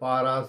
12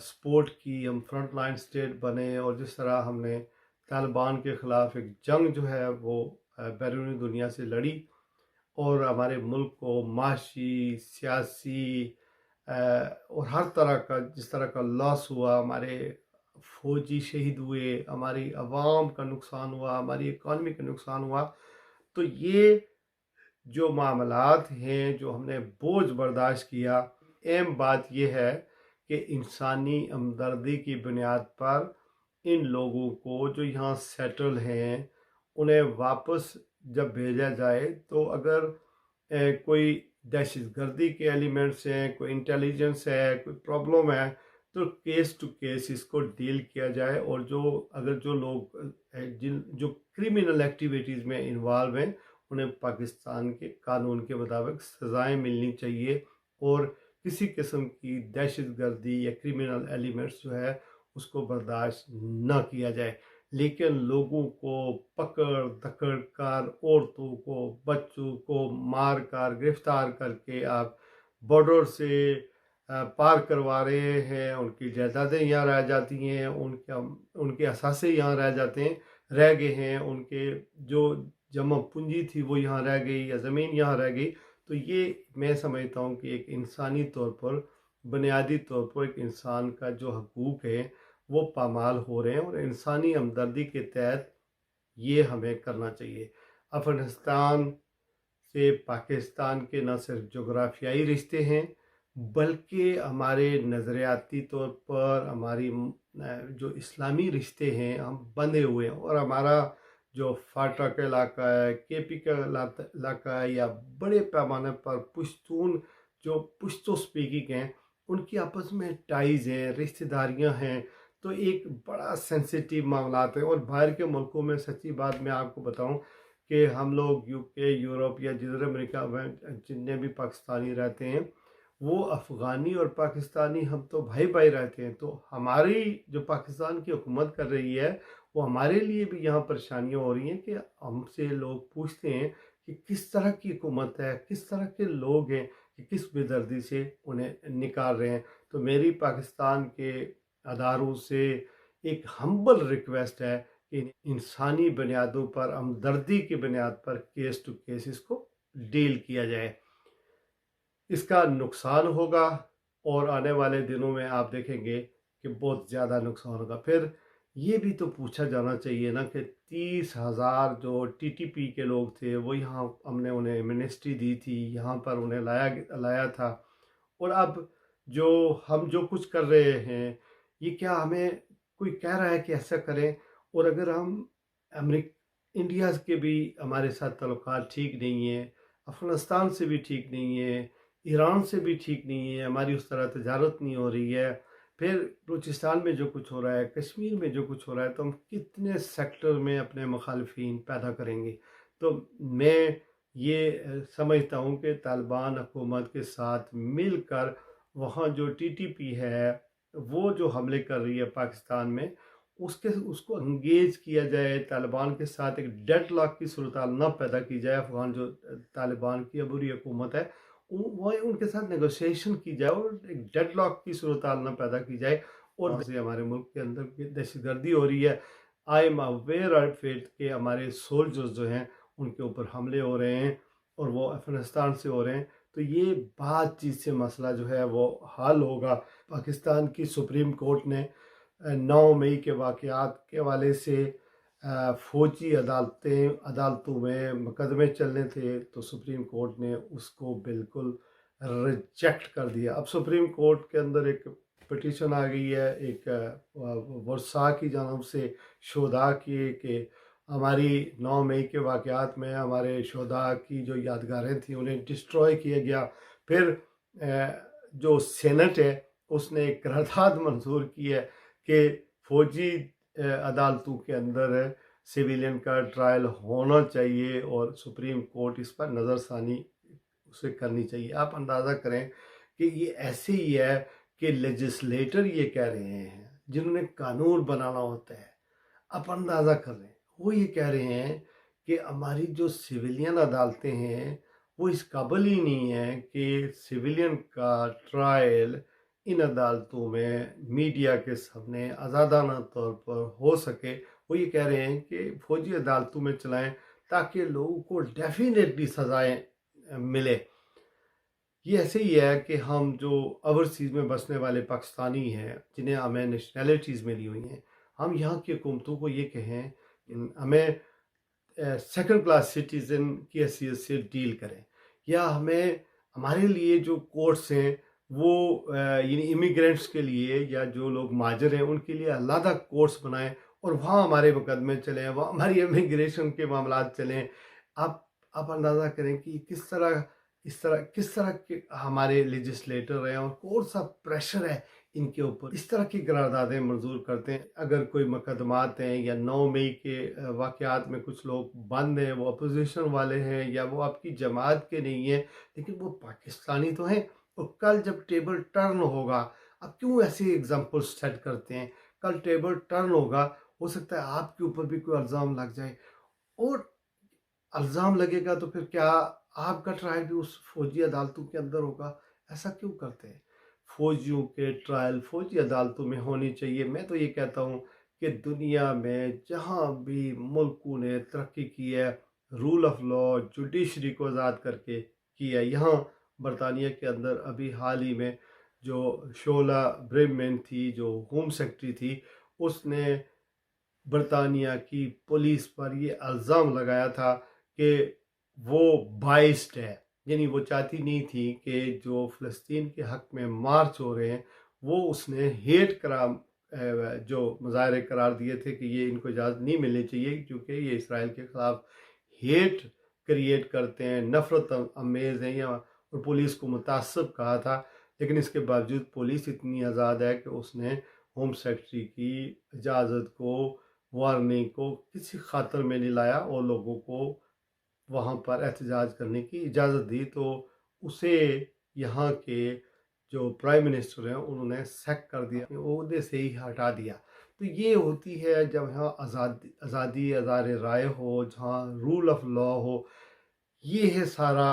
support کی، ہم front line state بنے، اور جس طرح ہم نے طالبان کے خلاف ایک جنگ جو ہے وہ بیرونی دنیا سے لڑی، اور ہمارے ملک کو معاشی، سیاسی اور ہر طرح کا جس طرح کا لاس ہوا، ہمارے فوجی شہید ہوئے، ہماری عوام کا نقصان ہوا، ہماری اکانومی کا نقصان ہوا، تو یہ جو معاملات ہیں جو ہم نے بوجھ برداشت کیا، اہم بات یہ ہے کہ انسانی ہمدردی کی بنیاد پر ان لوگوں کو جو یہاں سیٹل ہیں انہیں واپس جب بھیجا جائے، تو اگر کوئی دہشت گردی کے ایلیمنٹس ہیں، کوئی انٹیلیجنس ہے، کوئی پرابلم ہے، تو کیس ٹو کیس اس کو ڈیل کیا جائے، اور اگر جو لوگ جو کرمنل ایکٹیویٹیز میں انوالو ہیں انہیں پاکستان کے قانون کے مطابق سزائیں ملنی چاہیے، اور کسی قسم کی دہشت گردی یا کرمنل ایلیمنٹس جو ہے اس کو برداشت نہ کیا جائے۔ لیکن لوگوں کو پکڑ دکڑ کر، عورتوں کو، بچوں کو مار کر، گرفتار کر کے آپ بارڈر سے پار کروا رہے ہیں، ان کی جائیدادیں یہاں رہ جاتی ہیں، ان کے اثاثے یہاں رہ گئے ہیں، ان کے جو جمع پونجی تھی وہ یہاں رہ گئی، یا زمین یہاں رہ گئی، تو یہ میں سمجھتا ہوں کہ ایک انسانی طور پر، بنیادی طور پر ایک انسان کا جو حقوق ہے وہ پامال ہو رہے ہیں، اور انسانی ہمدردی کے تحت یہ ہمیں کرنا چاہیے۔ افغانستان سے پاکستان کے نہ صرف جغرافیائی رشتے ہیں بلکہ ہمارے نظریاتی طور پر ہماری جو اسلامی رشتے ہیں ہم بندھے ہوئے ہیں، اور ہمارا جو فاٹا کا علاقہ ہے، کے پی کا علاقہ ہے، یا بڑے پیمانے پر پشتون جو پشتو سپیکنگ ہیں ان کی آپس میں ٹائز ہیں، رشتہ داریاں ہیں، تو ایک بڑا سینسیٹیو معاملات ہیں۔ اور باہر کے ملکوں میں سچی بات میں آپ کو بتاؤں کہ ہم لوگ یو کے، یورپ یا جزر امریکہ میں جتنے بھی پاکستانی رہتے ہیں وہ افغانی اور پاکستانی ہم تو بھائی بھائی رہتے ہیں، تو ہماری جو پاکستان کی حکومت کر رہی ہے وہ ہمارے لیے بھی یہاں پریشانیاں ہو رہی ہیں کہ ہم سے لوگ پوچھتے ہیں کہ کس طرح کی حکومت ہے، کس طرح کے لوگ ہیں کہ کس بے دردی سے انہیں نکال رہے ہیں۔ تو میری پاکستان کے اداروں سے ایک ہمبل ریکویسٹ ہے کہ انسانی بنیادوں پر، ہمدردی کی بنیاد پر کیس ٹو کیس اس کو ڈیل کیا جائے۔ اس کا نقصان ہوگا، اور آنے والے دنوں میں آپ دیکھیں گے کہ بہت زیادہ نقصان ہوگا۔ پھر یہ بھی تو پوچھا جانا چاہیے نا کہ 30,000 جو ٹی ٹی پی کے لوگ تھے وہ یہاں ہم نے انہیں منسٹری دی تھی، یہاں پر انہیں لایا تھا، اور اب ہم جو کچھ کر رہے ہیں یہ کیا ہمیں کوئی کہہ رہا ہے کہ ایسا کریں؟ اور اگر ہم انڈیا کے بھی ہمارے ساتھ تعلقات ٹھیک نہیں ہیں، افغانستان سے بھی ٹھیک نہیں ہے، ایران سے بھی ٹھیک نہیں ہے، ہماری اس طرح تجارت نہیں ہو رہی ہے، پھر بلوچستان میں جو کچھ ہو رہا ہے، کشمیر میں جو کچھ ہو رہا ہے، تو ہم کتنے سیکٹر میں اپنے مخالفین پیدا کریں گے؟ تو میں یہ سمجھتا ہوں کہ طالبان حکومت کے ساتھ مل کر وہاں جو ٹی ٹی پی ہے وہ جو حملے کر رہی ہے پاکستان میں، اس کو انگیج کیا جائے، طالبان کے ساتھ ایک ڈیڈ لاک کی صورتحال نہ پیدا کی جائے، افغان جو طالبان کی عبوری حکومت ہے وہ ان کے ساتھ نیگوشیشن کی جائے، اور ایک ڈیڈ لاک کی صورتحال نہ پیدا کی جائے، اور جیسے ہمارے ملک کے اندر دہشت گردی ہو رہی ہے، I am aware of it کہ ہمارے سولجرز جو ہیں ان کے اوپر حملے ہو رہے ہیں اور وہ افغانستان سے ہو رہے ہیں، تو یہ بات چیت سے مسئلہ جو ہے وہ حل ہوگا۔ پاکستان کی سپریم کورٹ نے 9 مئی کے واقعات کے حوالے سے فوجی عدالتوں میں مقدمے چلنے تھے، تو سپریم کورٹ نے اس کو بالکل ریجیکٹ کر دیا۔ اب سپریم کورٹ کے اندر ایک پٹیشن آ گئی ہے ایک ورثاء کی جانب سے شہداء کی کہ ہماری 9 مئی کے واقعات میں ہمارے شہداء کی جو یادگاریں تھیں انہیں ڈسٹروائے کیا گیا۔ پھر جو سینٹ ہے اس نے ایک قرارداد منظور کی ہے کہ فوجی عدالتوں کے اندر سویلین کا ٹرائل ہونا چاہیے، اور سپریم کورٹ اس پر نظر ثانی اسے کرنی چاہیے۔ آپ اندازہ کریں کہ یہ ایسے ہی ہے کہ لیجسلیٹر یہ کہہ رہے ہیں جنہوں نے قانون بنانا ہوتا ہے، آپ اندازہ کر رہے ہیں، وہ یہ کہہ رہے ہیں کہ ہماری جو سویلین عدالتیں ہیں وہ اس قابل ہی نہیں ہیں کہ سویلین کا ٹرائل ان عدالتوں میں میڈیا کے سامنے آزادانہ طور پر ہو سکے، وہ یہ کہہ رہے ہیں کہ فوجی عدالتوں میں چلائیں تاکہ لوگوں کو ڈیفینیٹلی سزائیں ملے۔ یہ ایسے ہی ہے کہ ہم جو اوورسیز میں بسنے والے پاکستانی ہیں جنہیں ہمیں نیشنلٹیز ملی ہوئی ہیں، ہم یہاں کی حکومتوں کو یہ کہیں ہمیں سیکنڈ کلاس سٹیزن کی حیثیت سے ڈیل کریں، یا ہمارے لیے جو کورٹس ہیں وہ یعنی امیگرینٹس کے لیے یا جو لوگ مہاجر ہیں ان کے لیے علیحدہ کورٹس بنائیں اور وہاں ہمارے مقدمے چلیں، وہاں ہماری امیگریشن کے معاملات چلیں۔ آپ اندازہ کریں کہ کس طرح کے ہمارے لیجسلیٹر ہیں اور کون سا پریشر ہے ان کے اوپر، اس طرح کی قراردادیں منظور کرتے ہیں۔ اگر کوئی مقدمات ہیں یا 9 مئی کے واقعات میں کچھ لوگ بند ہیں، وہ اپوزیشن والے ہیں یا وہ آپ کی جماعت کے نہیں ہیں، لیکن وہ پاکستانی تو ہیں، اور کل جب ٹیبل ٹرن ہوگا، اب کیوں ایسے ایگزامپل سیٹ کرتے ہیں؟ کل ٹیبل ٹرن ہوگا، ہو سکتا ہے آپ کے اوپر بھی کوئی الزام لگ جائے، اور الزام لگے گا تو پھر کیا آپ کا ٹرائل بھی اس فوجی عدالتوں کے اندر ہوگا؟ ایسا کیوں کرتے ہیں؟ فوجیوں کے ٹرائل فوجی عدالتوں میں ہونی چاہیے۔ میں تو یہ کہتا ہوں کہ دنیا میں جہاں بھی ملکوں نے ترقی کی ہے، رول آف لا، جوڈیشری کو آزاد کر کے کی ہے، یہاں برطانیہ کے اندر ابھی حال ہی میں جو شولا بریمین تھی، جو ہوم سیکرٹری تھی، اس نے برطانیہ کی پولیس پر یہ الزام لگایا تھا کہ وہ بائسڈ ہے، یعنی وہ چاہتی نہیں تھی کہ جو فلسطین کے حق میں مارچ ہو رہے ہیں وہ اس نے ہیٹ کرام جو مظاہرے قرار دیے تھے کہ یہ ان کو اجازت نہیں ملنی چاہیے کیونکہ یہ اسرائیل کے خلاف ہیٹ کریٹ کرتے ہیں، نفرت امیز ہیں، اور پولیس کو متعصب کہا تھا۔ لیکن اس کے باوجود پولیس اتنی آزاد ہے کہ اس نے ہوم سیکرٹری کی اجازت کو، وارننگ کو کسی خاطر میں نہیں لایا اور لوگوں کو وہاں پر احتجاج کرنے کی اجازت دی، تو اسے یہاں کے جو پرائم منسٹر ہیں انہوں نے سیک کر دیا، عہدے سے ہی ہٹا دیا۔ تو یہ ہوتی ہے جب یہاں آزادی اظہار رائے ہو، جہاں رول آف لا ہو۔ یہ ہے سارا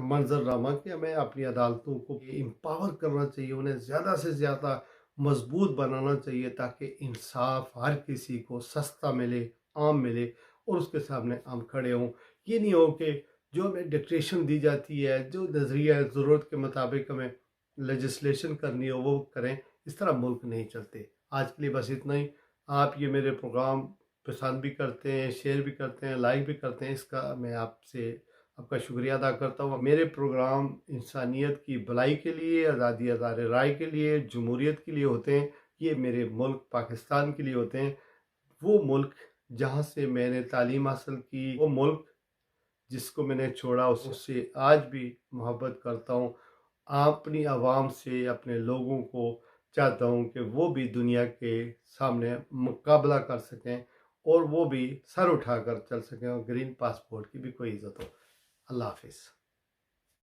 منظر نامہ کہ ہمیں اپنی عدالتوں کو امپاور کرنا چاہیے، انہیں زیادہ سے زیادہ مضبوط بنانا چاہیے تاکہ انصاف ہر کسی کو سستا ملے، عام ملے، اور اس کے سامنے ہم کھڑے ہوں۔ یہ نہیں ہو کہ جو ہمیں ڈکٹیشن دی جاتی ہے، جو نظریہ ضرورت کے مطابق ہمیں لیجسلیشن کرنی ہو وہ کریں، اس طرح ملک نہیں چلتے۔ آج کے لیے بس اتنا ہی۔ آپ یہ میرے پروگرام پسند بھی کرتے ہیں، شیئر بھی کرتے ہیں، لائک بھی کرتے ہیں، اس کا میں آپ کا شکریہ ادا کرتا ہوں۔ میرے پروگرام انسانیت کی بھلائی کے لیے، آزادی اظہار رائے کے لیے، جمہوریت کے لیے ہوتے ہیں۔ یہ میرے ملک پاکستان کے لیے ہوتے ہیں، وہ ملک جہاں سے میں نے تعلیم حاصل کی، وہ ملک جس کو میں نے چھوڑا، اس سے آج بھی محبت کرتا ہوں۔ اپنی عوام سے، اپنے لوگوں کو چاہتا ہوں کہ وہ بھی دنیا کے سامنے مقابلہ کر سکیں اور وہ بھی سر اٹھا کر چل سکیں اور گرین پاسپورٹ کی بھی کوئی عزت ہو۔ اللہ حافظ۔